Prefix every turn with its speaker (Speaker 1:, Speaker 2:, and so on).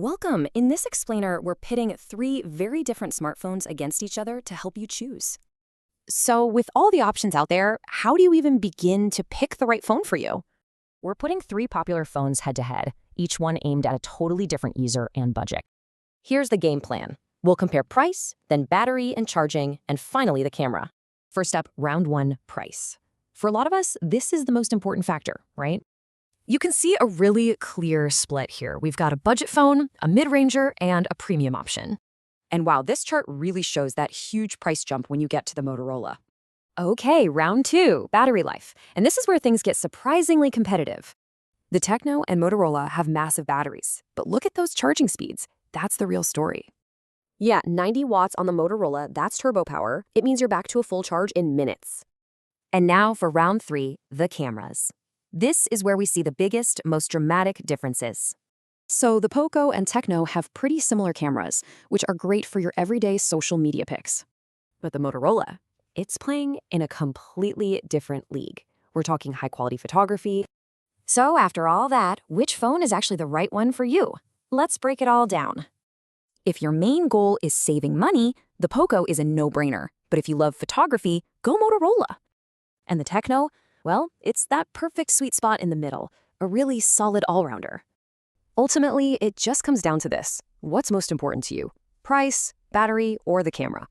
Speaker 1: Welcome! In this explainer, we're pitting three very different smartphones against each other to help you choose.
Speaker 2: So with all the options out there, how do you even begin to pick the right phone for you? We're putting three popular phones head-to-head, each one aimed at a totally different user and budget. Here's the game plan. We'll compare price, then battery and charging, and finally the camera. First up, round one, price. For a lot of us, this is the most important factor, right? You can see a really clear split here. We've got a budget phone, a mid-ranger, and a premium option.
Speaker 1: And wow, this chart really shows that huge price jump when you get to the Motorola.
Speaker 2: Okay, round two, battery life. And this is where things get surprisingly competitive.
Speaker 1: The Tecno and Motorola have massive batteries, but look at those charging speeds. That's the real story.
Speaker 2: Yeah, 90 watts on the Motorola, that's turbo power. It means you're back to a full charge in minutes. And now for round three, the cameras. This is where we see the biggest, most dramatic differences.
Speaker 1: So the Poco and Tecno have pretty similar cameras, which are great for your everyday social media pics.
Speaker 2: But the Motorola, it's playing in a completely different league. We're talking high-quality photography. So after all that, which phone is actually the right one for you? Let's break it all down.
Speaker 1: If your main goal is saving money, the Poco is a no-brainer. But if you love photography, go Motorola.
Speaker 2: And the Tecno? Well, it's that perfect sweet spot in the middle, a really solid all-rounder.
Speaker 1: Ultimately, it just comes down to this. What's most important to you? Price, battery, or the camera?